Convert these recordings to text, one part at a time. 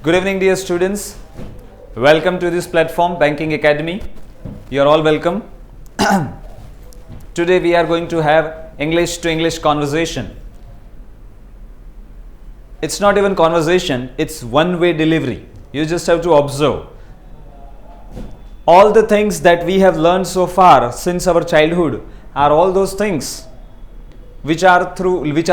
Good evening, dear students. Welcome to this platform, Banking Academy. You are all welcome. Today we are going to have English to English conversation. It's not even conversation, it's one-way delivery. You just have to observe. All the things that we have learned so far since our childhood are all those things which are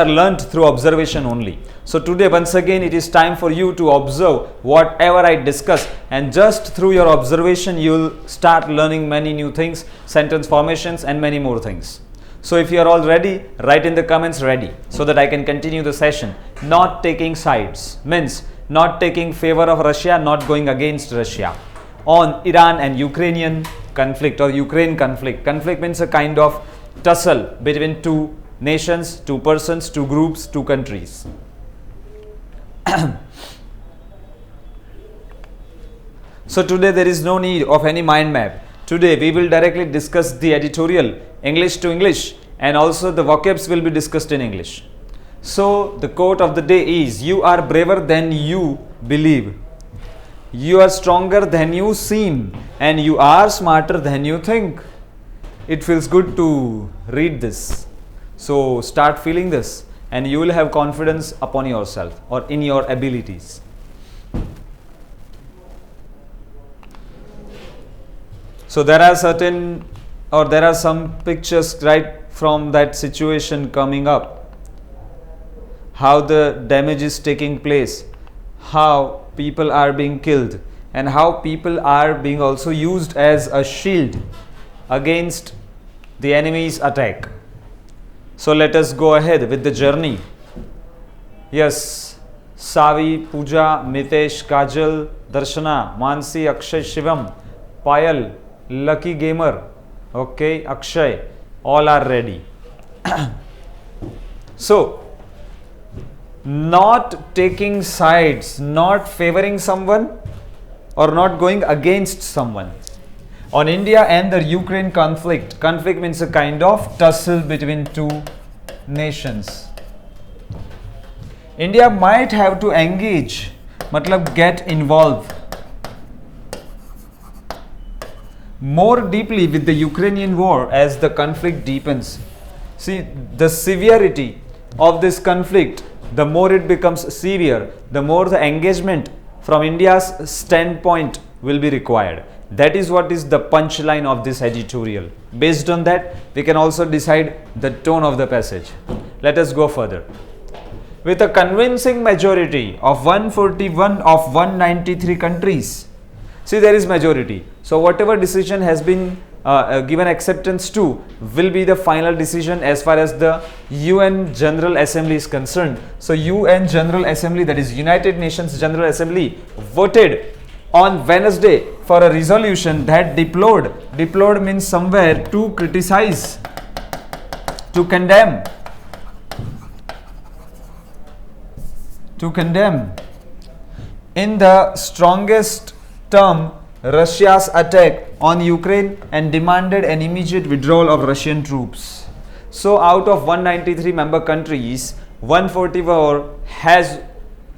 learned through observation only. So today once again it is time for you to observe whatever I discuss, and just through your observation you will start learning many new things, sentence formations and many more things. So if you are all ready, write in the comments ready so that I can continue the session. Not taking sides means not taking favor of Russia, not going against Russia. On Iran and Ukrainian conflict or Ukraine conflict. Conflict means a kind of tussle between two nations, two persons, two groups, two countries. So today there is no need of any mind map. Today we will directly discuss the editorial, English to English, and also the vocabs will be discussed in English. So the quote of the day is, you are braver than you believe. You are stronger than you seem, and you are smarter than you think. It feels good to read this. So start feeling this and you will have confidence upon yourself or in your abilities. So there are some pictures right from that situation coming up. How the damage is taking place, how people are being killed, and how people are being also used as a shield against the enemy's attack. So let us go ahead with the journey. Yes, Savi, Pooja, Mitesh, Kajal, Darshana, Mansi, Akshay, Shivam, Payal, Lucky Gamer, okay, Akshay, all are ready. So, not taking sides, not favoring someone or not going against someone. On India and the Ukraine conflict means a kind of tussle between two nations. India might have to engage, matlab get involved more deeply with the Ukrainian war as the conflict deepens. See, the severity of this conflict, the more it becomes severe, the more the engagement from India's standpoint will be required. That is what is the punchline of this editorial. Based on that, we can also decide the tone of the passage. Let us go further. With a convincing majority of 141 of 193 countries, see, there is majority. So whatever decision has been given acceptance to will be the final decision as far as the UN General Assembly is concerned. So UN General Assembly, that is United Nations General Assembly, voted on Wednesday for a resolution that deplored means somewhere to criticize, to condemn in the strongest term Russia's attack on Ukraine and demanded an immediate withdrawal of Russian troops. So out of 193 member countries, 144 has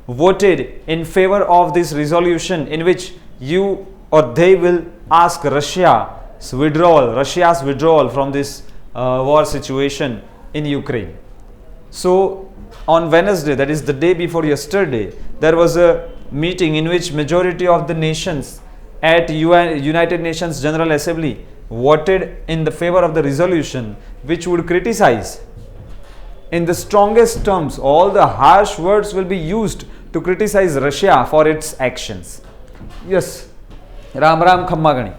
voted in favor of this resolution in which you or they will ask Russia's withdrawal from this war situation in Ukraine. So on Wednesday, that is the day before yesterday, there was a meeting in which majority of the nations at United Nations General Assembly voted in the favor of the resolution which would criticize in the strongest terms. All the harsh words will be used to criticize Russia for its actions. Yes, Ram Ram Khammagani.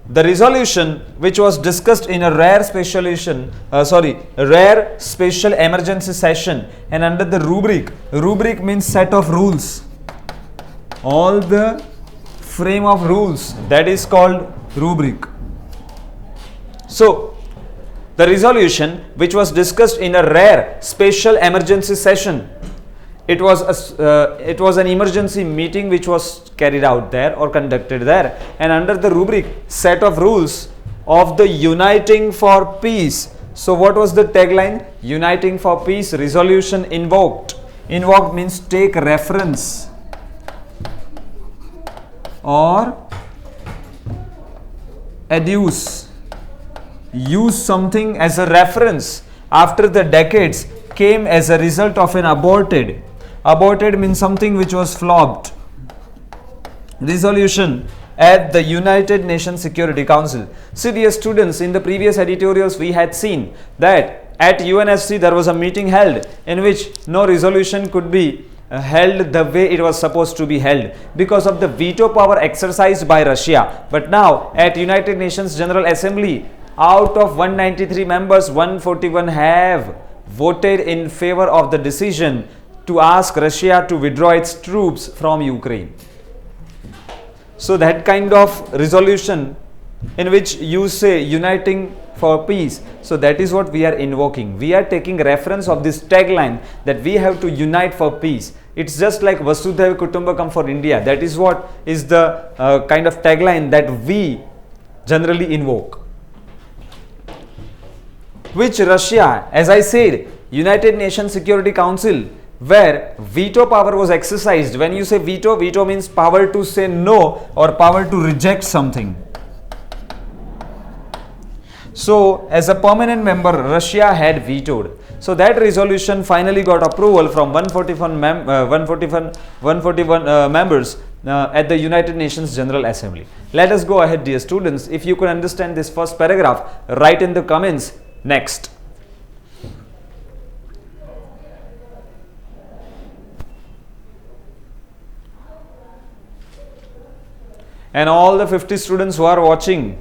The resolution, which was discussed in a rare special emergency session, and under the rubric means set of rules. All the frame of rules, that is called rubric. So, the resolution, which was discussed in a rare special emergency session, it was an emergency meeting which was carried out there or conducted there, and under the rubric set of rules of the Uniting for Peace. So what was the tagline? Uniting for Peace resolution invoked. Invoked means take reference. or adduce, use something as a reference after the decades came as a result of an aborted means something which was flopped resolution at the United Nations Security Council. See, dear students, in the previous editorials we had seen that at UNSC there was a meeting held in which no resolution could be held the way it was supposed to be held because of the veto power exercised by Russia. But now at United Nations General Assembly, out of 193 members, 141 have voted in favor of the decision to ask Russia to withdraw its troops from Ukraine. So that kind of resolution in which you say uniting for peace, so that is what we are invoking. We are taking reference of this tagline that we have to unite for peace. It's just like Vasudhaiva Kutumbakam for India. That is what is the kind of tagline that we generally invoke. Which Russia, as I said, United Nations Security Council, where veto power was exercised. When you say veto, veto means power to say no or power to reject something. So as a permanent member, Russia had vetoed. So that resolution finally got approval from 141 members at the United Nations General Assembly. Let us go ahead, dear students. If you could understand this first paragraph, write in the comments next. And all the 50 students who are watching,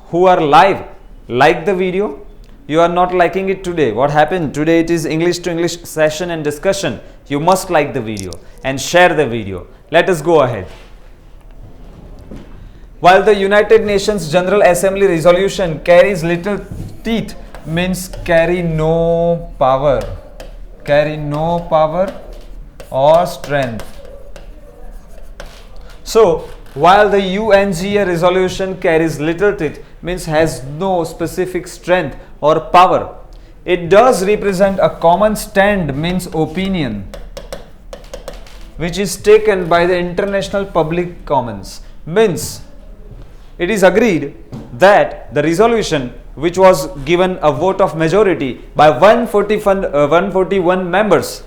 who are live, like the video. You are not liking it today. What happened? Today it is English to English session and discussion. You must like the video and share the video. Let us go ahead. While the United Nations General Assembly resolution carries little teeth, means carry no power or strength. So while the UNGA resolution carries little teeth, means has no specific strength or power, it does represent a common stand, means opinion, which is taken by the international public commons. Means it is agreed that the resolution, which was given a vote of majority by 141 members,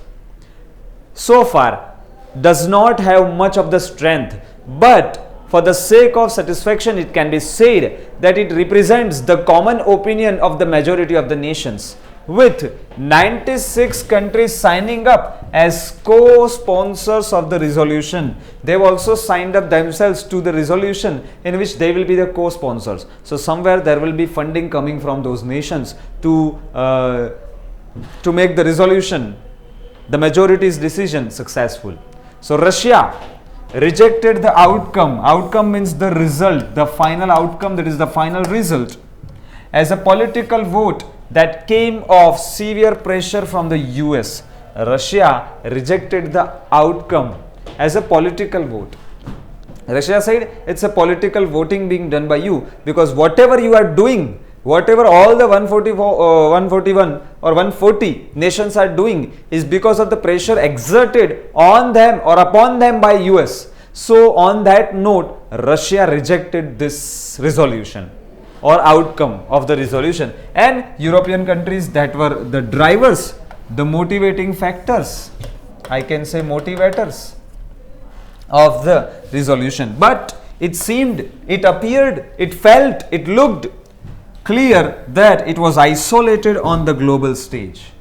so far does not have much of the strength, but for the sake of satisfaction it can be said that it represents the common opinion of the majority of the nations, with 96 countries signing up as co-sponsors of the resolution. They have also signed up themselves to the resolution in which they will be the co-sponsors. So somewhere there will be funding coming from those nations to make the resolution, the majority's decision, successful. So Russia rejected the outcome. Outcome means the result, the final outcome, that is the final result, as a political vote that came of severe pressure from the US. Russia rejected the outcome as a political vote. Russia said it's a political voting being done by you, because whatever you are doing, whatever all the 141 or 140 nations are doing is because of the pressure exerted on them or upon them by US. So on that note, Russia rejected this resolution or outcome of the resolution, and European countries that were the drivers, the motivating factors, I can say motivators of the resolution. But it seemed, it appeared, it felt, it looked clear that it was isolated on the global stage.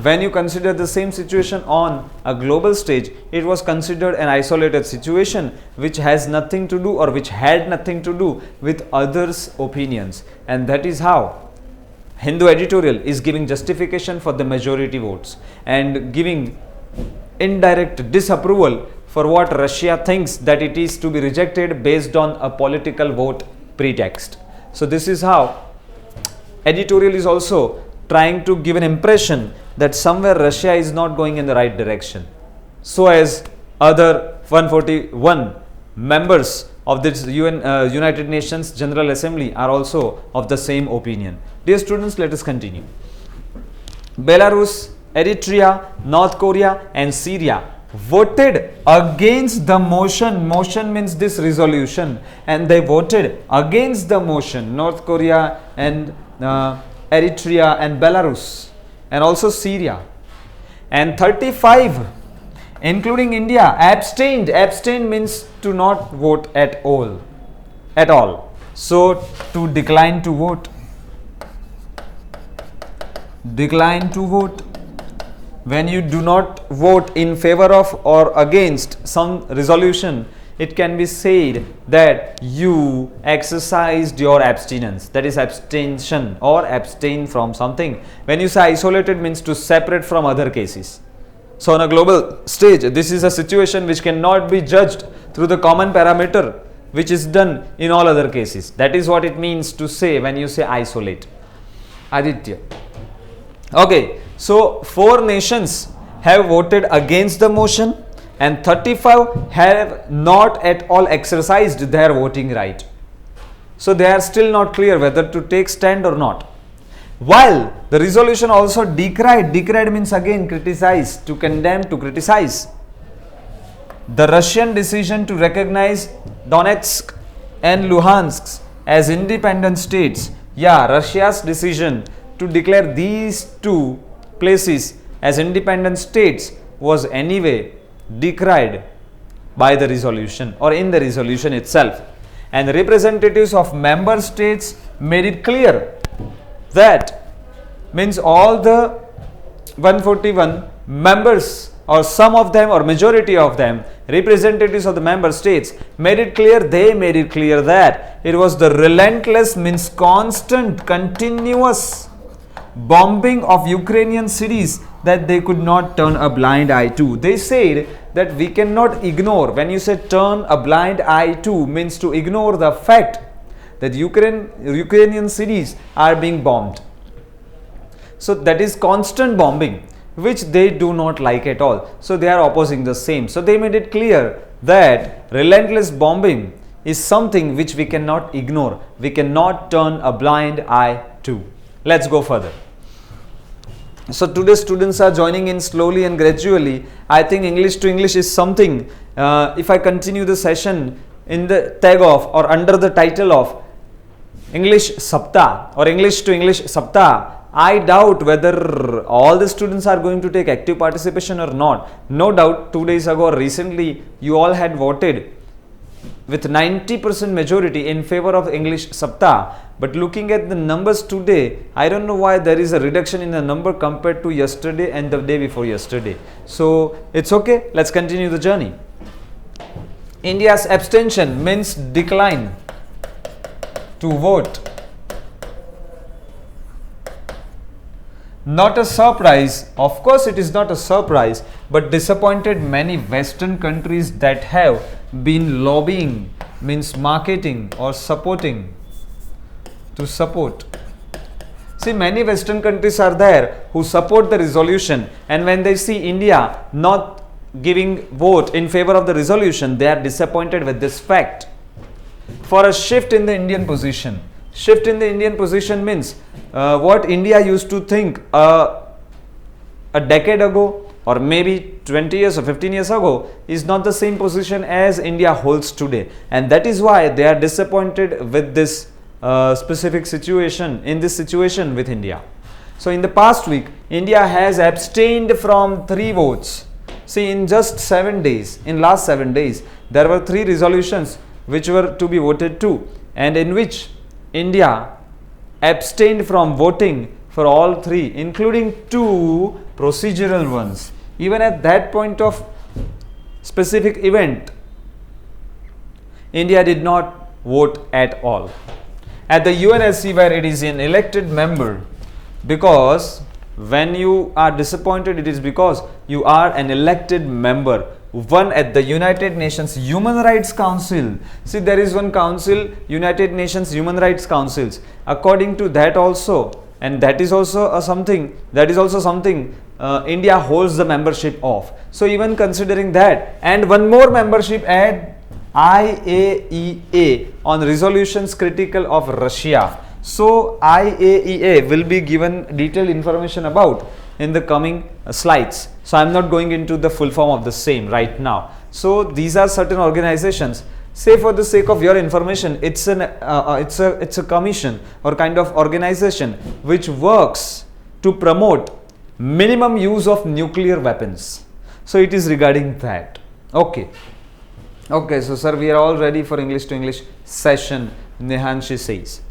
When you consider the same situation on a global stage, it was considered an isolated situation which has nothing to do, or which had nothing to do with others' opinions. And that is how Hindu Editorial is giving justification for the majority votes and giving indirect disapproval for what Russia thinks that it is to be rejected based on a political vote pretext. So this is how Editorial is also trying to give an impression that somewhere Russia is not going in the right direction. So as other 141 members of this United Nations General Assembly are also of the same opinion. Dear students, let us continue. Belarus, Eritrea, North Korea and Syria voted against the motion. Motion means this resolution, and they voted against the motion. North Korea and Eritrea and Belarus and also Syria. And 35, including India, abstained. Abstain means to not vote at all. So to decline to vote. Decline to vote. When you do not vote in favor of or against some resolution, it can be said that you exercised your abstinence. That is abstention or abstain from something. When you say isolated, means to separate from other cases. So on a global stage, this is a situation which cannot be judged through the common parameter which is done in all other cases. That is what it means to say when you say isolate. Aditya. Okay, so 4 nations have voted against the motion and 35 have not at all exercised their voting right. So they are still not clear whether to take stand or not. While the resolution also decried means again criticize, to condemn, to criticize the Russian decision to recognize Donetsk and Luhansk as independent states. Yeah, Russia's decision to declare these 2 places as independent states was anyway decried by the resolution or in the resolution itself. And the representatives of member states made it clear that means all the 141 members or some of them or majority of them, representatives of the member states made it clear that it was the relentless means constant, continuous bombing of Ukrainian cities that they could not turn a blind eye to. They said that we cannot ignore. When you say turn a blind eye to, means to ignore the fact that Ukrainian cities are being bombed. So that is constant bombing, which they do not like at all. So they are opposing the same. So they made it clear that relentless bombing is something which we cannot ignore. We cannot turn a blind eye to. Let's go further. So today students are joining in slowly and gradually. I think English to English is something, if I continue the session in the tag of or under the title of English Saptah or English to English Saptah, I doubt whether all the students are going to take active participation or not. No doubt 2 days ago or recently you all had voted with 90% majority in favor of English Saptah. But looking at the numbers today, I don't know why there is a reduction in the number compared to yesterday and the day before yesterday. So it's okay. Let's continue the journey. India's abstention means decline to vote. Not a surprise. Of course, it is not a surprise, but disappointed many Western countries that have been lobbying, means marketing or supporting. To support. See, many Western countries are there who support the resolution, and when they see India not giving vote in favor of the resolution, they are disappointed with this fact. For a shift in the Indian position. Shift in the Indian position means what India used to think a decade ago or maybe 20 years or 15 years ago is not the same position as India holds today, and that is why they are disappointed with this specific situation, in this situation with India. So in the past week, India has abstained from 3 votes. See, in just 7 days, in last 7 days, there were 3 resolutions which were to be voted to, and in which India abstained from voting for all 3, including 2 procedural ones. Even at that point of specific event, India did not vote at all. At the UNSC, where it is an elected member, because when you are disappointed, it is because you are an elected member. One at the United Nations Human Rights Council. See, there is one council, United Nations Human Rights Councils. According to that also, and that is also something India holds the membership of. So even considering that, and one more membership at IAEA on resolutions critical of Russia. So IAEA will be given detailed information about in the coming slides. So I am not going into the full form of the same right now. So these are certain organizations. Say for the sake of your information, it's a commission or kind of organization which works to promote minimum use of nuclear weapons. So it is regarding that. Okay. Okay, so sir, we are all ready for English to English session, Nehanshi says.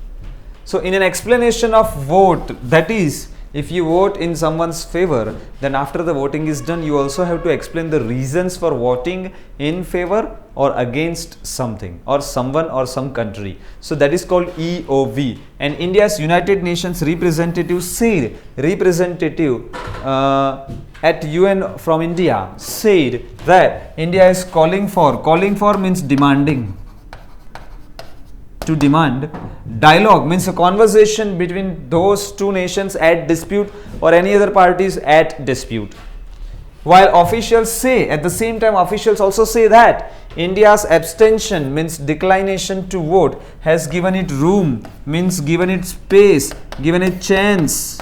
So in an explanation of vote, that is, if you vote in someone's favor, then after the voting is done, you also have to explain the reasons for voting in favor or against something or someone or some country. So that is called EOV. And India's United Nations representative said, at UN from India said that India is calling for means demanding. To demand dialogue means a conversation between those two nations at dispute or any other parties at dispute. While officials say, at the same time officials also say that India's abstention means declination to vote has given it room, means given it space, given it chance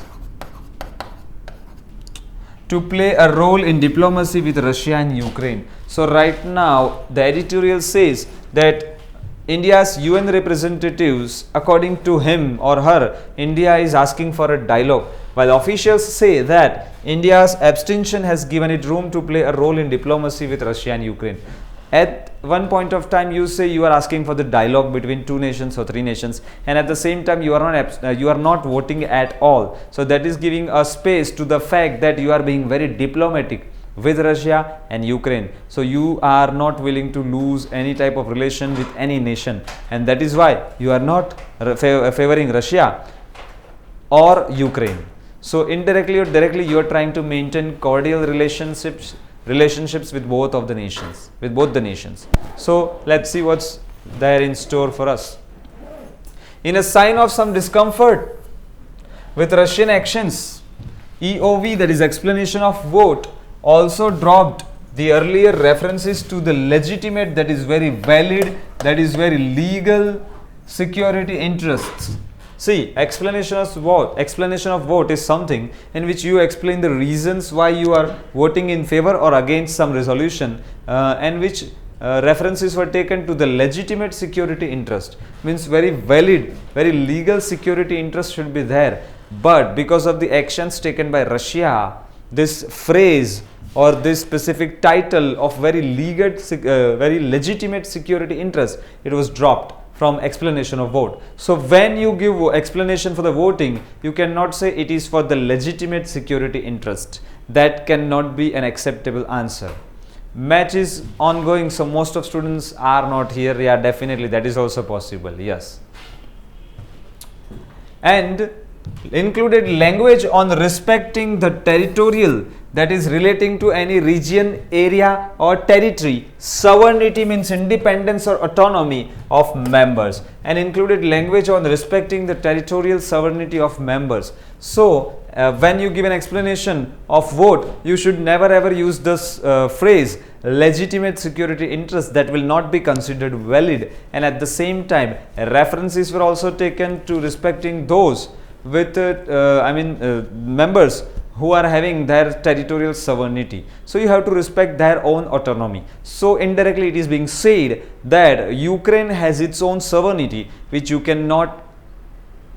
to play a role in diplomacy with Russia and Ukraine. So right now the editorial says that India's UN representatives, according to him or her, India is asking for a dialogue, while officials say that India's abstention has given it room to play a role in diplomacy with Russia and Ukraine. At one point of time you say you are asking for the dialogue between two nations or three nations, and at the same time you are not voting at all. So that is giving a space to the fact that you are being very diplomatic with Russia and Ukraine. So you are not willing to lose any type of relation with any nation, and that is why you are not favoring Russia or Ukraine. So indirectly or directly you are trying to maintain cordial relationships with both the nations. So let's see what's there in store for us. In a sign of some discomfort with Russian actions, EOV, that is explanation of vote, also dropped the earlier references to the legitimate, that is very valid, that is very legal security interests. See, explanation of vote is something in which you explain the reasons why you are voting in favor or against some resolution, and which references were taken to the legitimate security interest, means very valid, very legal security interest should be there. But because of the actions taken by Russia, this phrase or this specific title of very legitimate security interest, it was dropped from explanation of vote. So when you give explanation for the voting, you cannot say it is for the legitimate security interest. That cannot be an acceptable answer. Match is ongoing, so most of students are not here. Yeah, definitely that is also possible. Yes. And included language on respecting the territorial, that is relating to any region, area or territory, sovereignty means independence or autonomy of members, and included language on respecting the territorial sovereignty of members. So when you give an explanation of vote, you should never ever use this phrase legitimate security interest. That will not be considered valid. And at the same time, references were also taken to respecting those with members who are having their territorial sovereignty. So you have to respect their own autonomy. So indirectly it is being said that Ukraine has its own sovereignty which you cannot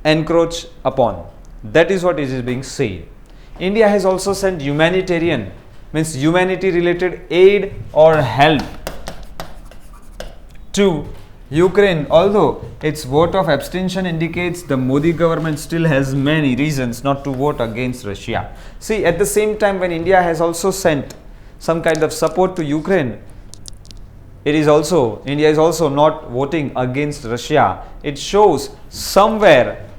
encroach upon. That is what it is being said. India has also sent humanitarian, means humanity related aid or help to Ukraine, although its vote of abstention indicates the Modi government still has many reasons not to vote against Russia. See, at the same time, when India has also sent some kind of support to Ukraine, India is also not voting against Russia. It shows somewhere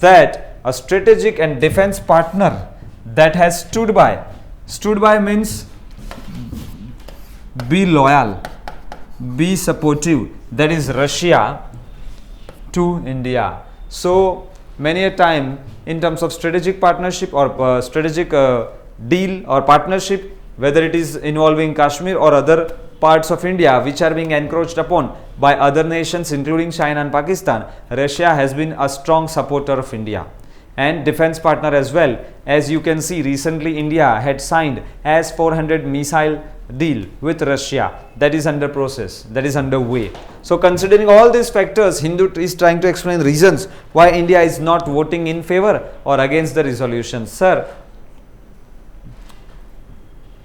that a strategic and defense partner that has stood by means be loyal, be supportive, that is Russia to India. So many a time in terms of strategic partnership or strategic deal or partnership, whether it is involving Kashmir or other parts of India which are being encroached upon by other nations including China and Pakistan, Russia has been a strong supporter of India. and defense partner as well. As you can see, recently India had signed as 400 missile deal with Russia. That is under process, that is underway. So considering all these factors, Hindu is trying to explain reasons why India is not voting in favor or against the resolution. Sir,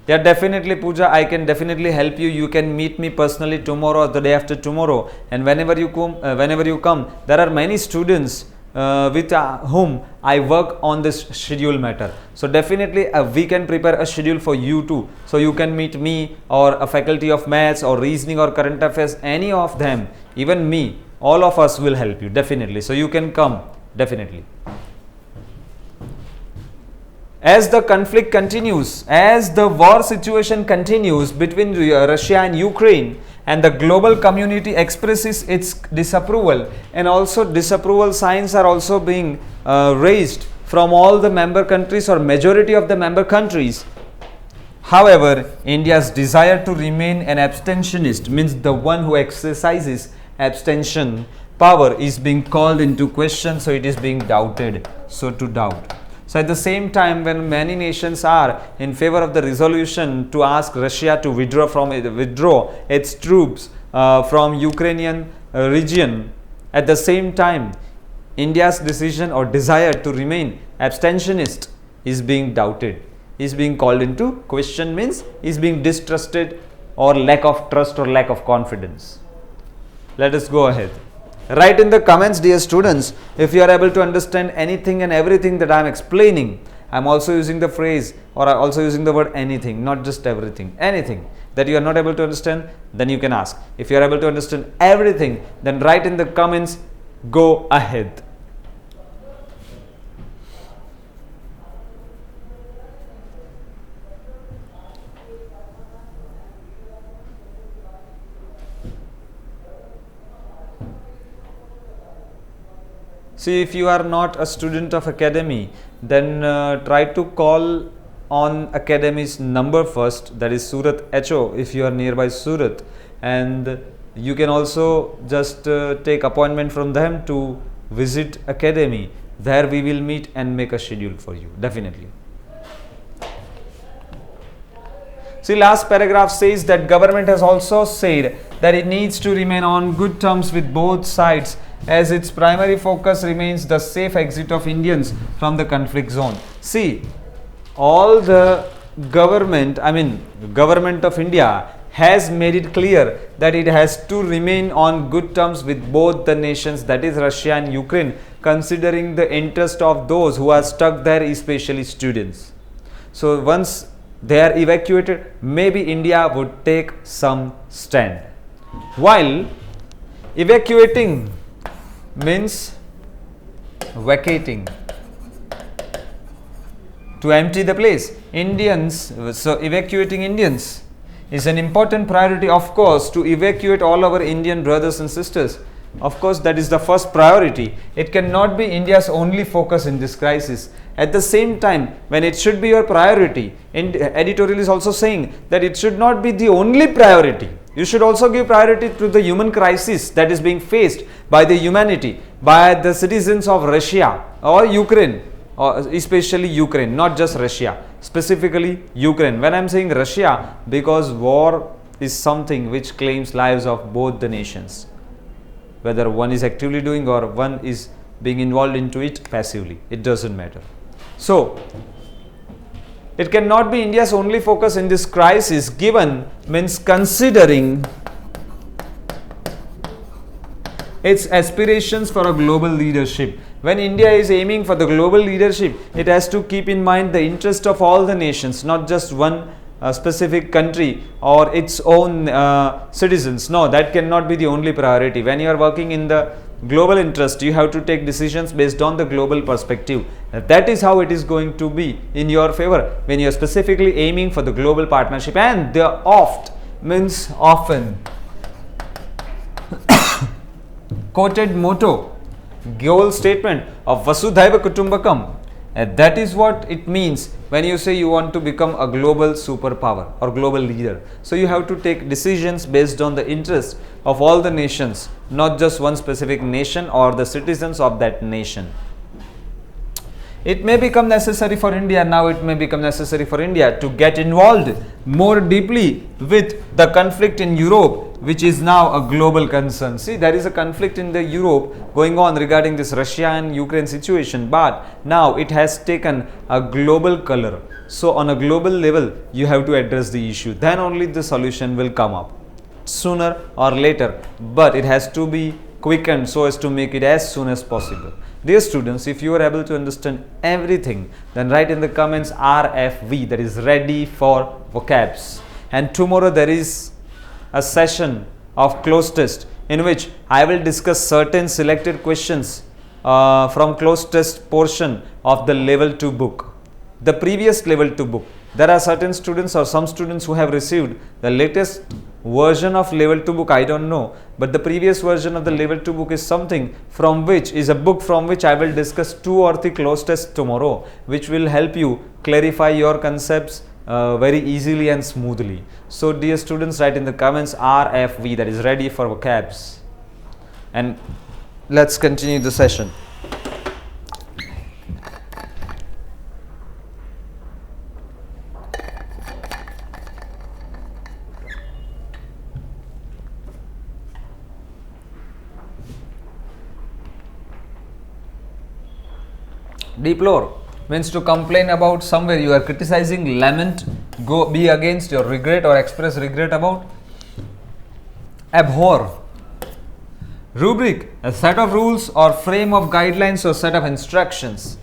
yeah, definitely Pooja, I can definitely help you. You can meet me personally tomorrow or the day after tomorrow, and whenever you come, there are many students with whom I work on this schedule matter. So definitely we can prepare a schedule for you too. So you can meet me or a faculty of maths or reasoning or current affairs, any of them, even me, all of us will help you definitely. So you can come definitely. As the conflict continues, as the war situation continues between Russia and Ukraine, and the global community expresses its disapproval, and also disapproval signs are also being raised from all the member countries or majority of the member countries. However, India's desire to remain an abstentionist, means the one who exercises abstention power, is being called into question, so it is being doubted. So to doubt. So at the same time, when many nations are in favor of the resolution to ask Russia to withdraw its troops from Ukrainian region, at the same time India's decision or desire to remain abstentionist is being doubted, is being called into question, means is being distrusted, or lack of trust or lack of confidence. Let us go ahead. Write in the comments, dear students, if you are able to understand anything and everything that I am explaining. I am also using the phrase, or I am also using the word anything, not just everything. Anything that you are not able to understand, then you can ask. If you are able to understand everything, then write in the comments, go ahead. See, if you are not a student of academy, then try to call on academy's number first, that is Surat HO, if you are nearby Surat, and you can also just take appointment from them to visit academy. There we will meet and make a schedule for you, definitely. See, last paragraph says that government has also said that it needs to remain on good terms with both sides, as its primary focus remains the safe exit of Indians from the conflict zone. See, all the government of India has made it clear that it has to remain on good terms with both the nations, that is Russia and Ukraine, considering the interest of those who are stuck there, especially students. So once they are evacuated, maybe India would take some stand. While evacuating means vacating, to empty the place. Indians, so evacuating Indians is an important priority, of course, to evacuate all our Indian brothers and sisters. Of course, that is the first priority. It cannot be India's only focus in this crisis. At the same time, when it should be your priority, editorial is also saying that it should not be the only priority. You should also give priority to the human crisis that is being faced by the humanity, by the citizens of Russia or Ukraine, or especially Ukraine, not just Russia, specifically Ukraine. When I am saying Russia, because war is something which claims lives of both the nations, whether one is actively doing or one is being involved into it passively, it doesn't matter. So it cannot be India's only focus in this crisis, given means considering its aspirations for a global leadership. When India is aiming for the global leadership, it has to keep in mind the interest of all the nations, not just one specific country or its own citizens. No, that cannot be the only priority. When you are working in the global interest, you have to take decisions based on the global perspective. That is how it is going to be in your favor when you are specifically aiming for the global partnership. And the oft means often quoted motto, goal statement of Vasudhaiva Kutumbakam. That is what it means when you say you want to become a global superpower or global leader. So you have to take decisions based on the interest of all the nations, not just one specific nation or the citizens of that nation. It may become necessary for India, now it may become necessary for India to get involved more deeply with the conflict in Europe, which is now a global concern. See, there is a conflict in the Europe going on regarding this Russia and Ukraine situation, but now it has taken a global color. So on a global level, you have to address the issue. Then only the solution will come up, sooner or later, but it has to be quickened so as to make it as soon as possible. Dear students, if you are able to understand everything, then write in the comments RFV, that is ready for vocabs. And tomorrow there is a session of closed test in which I will discuss certain selected questions from closed test portion of the level 2 book, the previous level 2 book. There are certain students or some students who have received the latest version of level 2 book, I don't know, but the previous version of the level 2 book is something from which is a book from which I will discuss 2 or 3 closed tests tomorrow, which will help you clarify your concepts very easily and smoothly. So dear students, write in the comments RFV, that is ready for vocabs, and let's continue the session. Deplore means to complain about somewhere, you are criticizing, lament, be against, or regret or express regret about. Abhor. Rubric, a set of rules or frame of guidelines or set of instructions.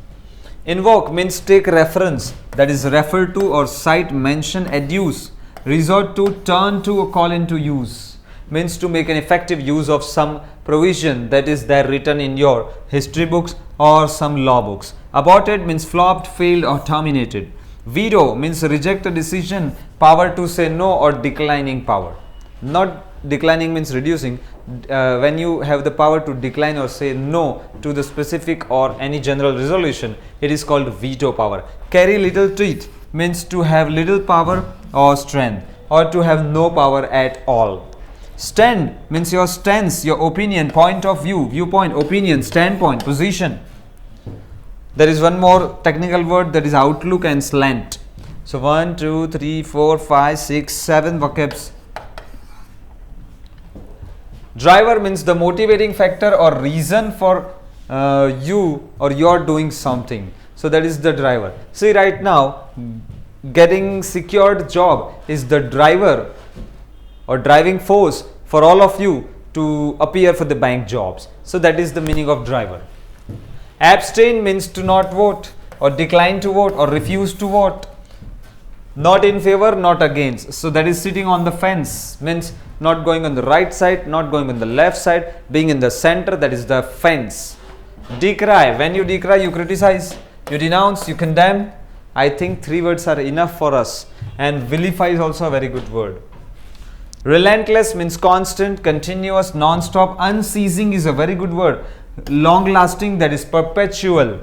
Invoke means take reference, that is refer to or cite, mention, adduce, resort to, turn to, or call into use. Means to make an effective use of some provision that is there written in your history books or some law books. Aborted means flopped, failed, or terminated. Veto means reject a decision, power to say no, or declining power. Not declining means reducing. When you have the power to decline or say no to the specific or any general resolution, it is called veto power. Carry little teeth means to have little power or strength, or to have no power at all. Stand means your stance, your opinion, point of view, viewpoint, opinion, standpoint, position. There is one more technical word, that is outlook and slant. So 1, 2, 3, 4, 5, 6, 7 vocabs. Driver means the motivating factor or reason for you or you're doing something. So that is the driver. See, right now getting secured job is the driver or driving force for all of you to appear for the bank jobs. So that is the meaning of driver. Abstain means to not vote or decline to vote or refuse to vote. Not in favor, not against. So that is sitting on the fence, means not going on the right side, not going on the left side, being in the center, that is the fence. Decry, when you decry, you criticize, you denounce, you condemn. I think 3 words are enough for us, and vilify is also a very good word. Relentless means constant, continuous, non-stop. Unceasing is a very good word. Long lasting, that is perpetual.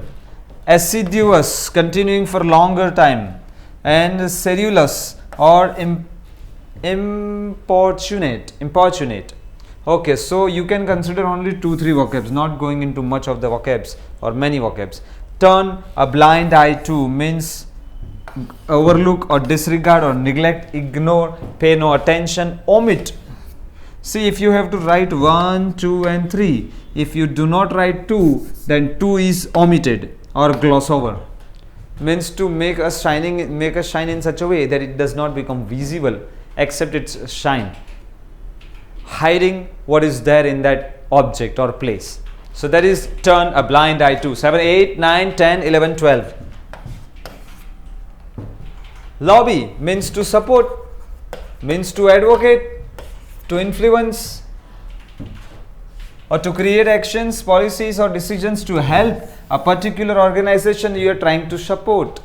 Assiduous, continuing for longer time. And sedulous or importunate. Okay, so you can consider only 2-3 vocabs, not going into much of the vocabs or many vocabs. Turn a blind eye to means overlook or disregard or neglect, ignore, pay no attention, omit. See, if you have to write 1, 2 and 3, if you do not write 2, then 2 is omitted or gloss over. Means to make a shine in such a way that it does not become visible except its shine, hiding what is there in that object or place. So that is turn a blind eye to. 7, 8, 9, 10, 11, 12. Lobby means to support, means to advocate, to influence, or to create actions, policies or decisions to help a particular organization you are trying to support.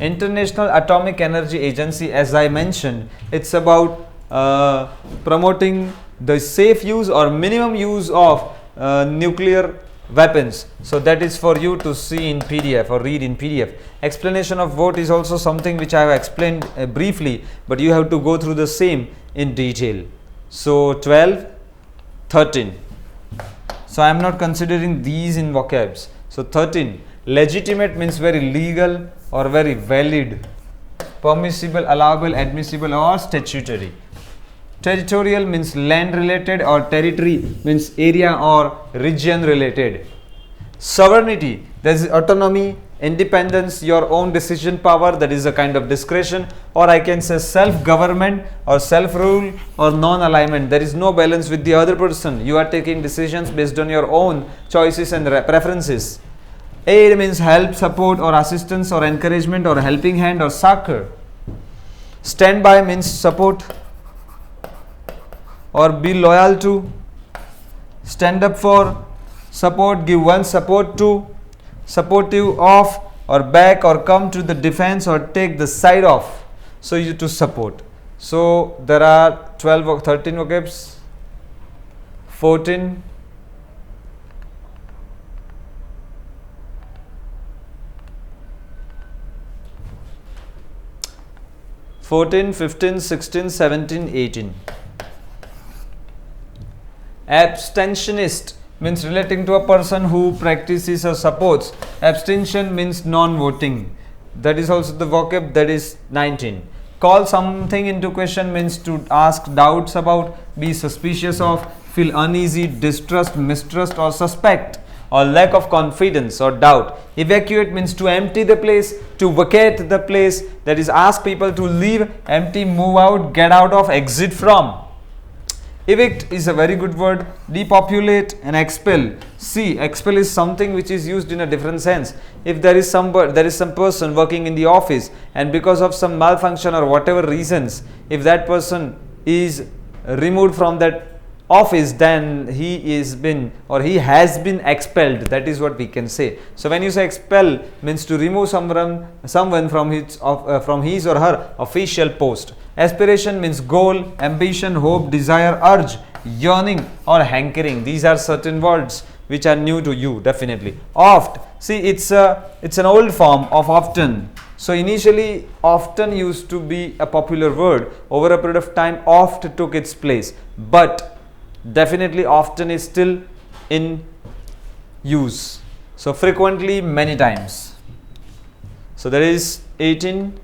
International Atomic Energy Agency, as I mentioned, it's about promoting the safe use or minimum use of nuclear weapons. So that is for you to see in PDF or read in PDF. Explanation of vote is also something which I have explained briefly, but you have to go through the same in detail. So 12, 13. So I am not considering these in vocabs. So 13, Legitimate means very legal or very valid. Permissible, allowable, admissible or statutory. Territorial means land related, or territory means area or region related. Sovereignty, there is autonomy, independence, your own decision power, that is a kind of discretion, or I can say self-government or self-rule or non-alignment. There is no balance with the other person. You are taking decisions based on your own choices and preferences. Aid means help, support or assistance or encouragement or helping hand or succor. Standby means support or be loyal to, stand up for, support, give one support to, supportive of or back or come to the defense or take the side of. So you to support. So there are 12 or 13 vocabs, 14, 14, 15, 16, 17, 18. Abstentionist means relating to a person who practices or supports. Abstention means non-voting. That is also the vocab, that is 19. Call something into question means to ask doubts about, be suspicious of, feel uneasy, distrust, mistrust or suspect, or lack of confidence or doubt. Evacuate means to empty the place, to vacate the place, that is ask people to leave, empty, move out, get out of, exit from. Evict is a very good word. Depopulate and expel. See, expel is something which is used in a different sense. If there is some person working in the office, and because of some malfunction or whatever reasons, if that person is removed from that office, then he has been expelled. That is what we can say. So when you say expel, means to remove someone from his or her official post. Aspiration means goal, ambition, hope, desire, urge, yearning or hankering. These are certain words which are new to you, definitely. Oft, see, it's an old form of often. So initially often used to be a popular word. Over a period of time, oft took its place, but definitely often is still in use. So frequently, many times. So there is 18,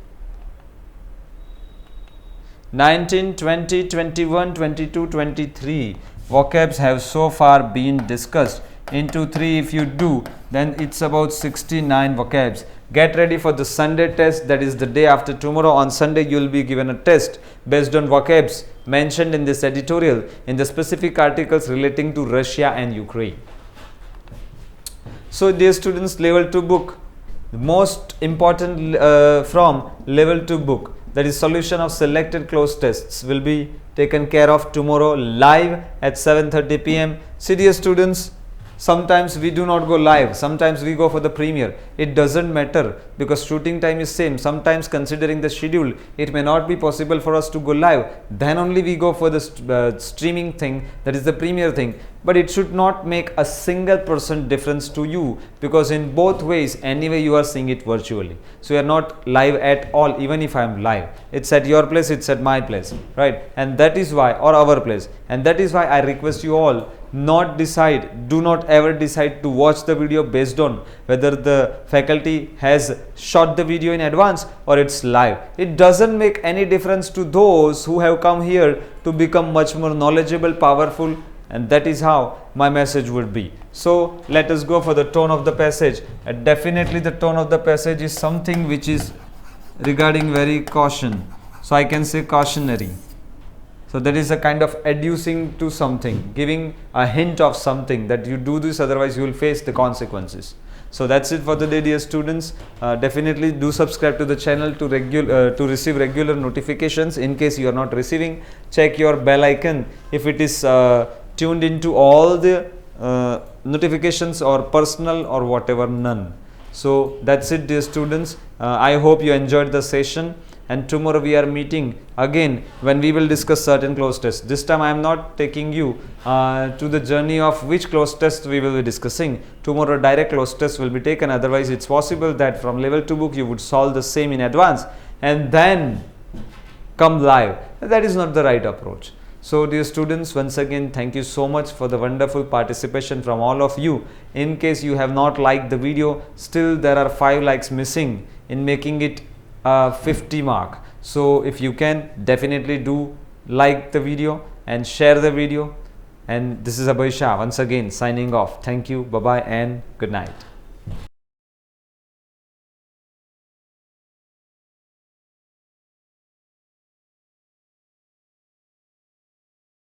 19, 20, 21, 22, 23 vocabs have so far been discussed. Into 3 if you do, then it's about 69 vocabs. Get ready for the Sunday test, that is the day after tomorrow. On Sunday you will be given a test based on vocabs mentioned in this editorial in the specific articles relating to Russia and Ukraine. So dear students, level 2 book, most important from level 2 book, that is solution of selected closed tests, will be taken care of tomorrow live at 7:30 p.m. See dear students, sometimes we do not go live, sometimes we go for the premiere. It doesn't matter because shooting time is same. Sometimes considering the schedule, it may not be possible for us to go live. Then only we go for the streaming thing, that is the premiere thing. But it should not make a single % difference to you, because in both ways anyway you are seeing it virtually. So you are not live at all. Even if I am live, it's at your place, it's at my place, right? And that is why, or our place, and that is why I request you all, do not ever decide to watch the video based on whether the faculty has shot the video in advance or it's live. It doesn't make any difference to those who have come here to become much more knowledgeable, powerful, and that is how my message would be. So let us go for the tone of the passage. And definitely the tone of the passage is something which is regarding very caution. So I can say cautionary. So that is a kind of adducing to something, giving a hint of something that you do this, otherwise you will face the consequences. So that's it for the day, dear students. Definitely do subscribe to the channel to receive regular notifications. In case you are not receiving, check your bell icon if it is tuned into all the notifications or personal or whatever, none. So that's it, dear students. I hope you enjoyed the session. And tomorrow we are meeting again when we will discuss certain closed tests. This time I am not taking you to the journey of which closed test we will be discussing. Tomorrow direct closed test will be taken. Otherwise it's possible that from level 2 book you would solve the same in advance and then come live. That is not the right approach. So dear students, once again thank you so much for the wonderful participation from all of you. In case you have not liked the video, still there are 5 likes missing in making it 50 mark. So if you can, definitely do like the video and share the video. And this is Abhay Shah once again signing off. Thank you, bye bye and good night.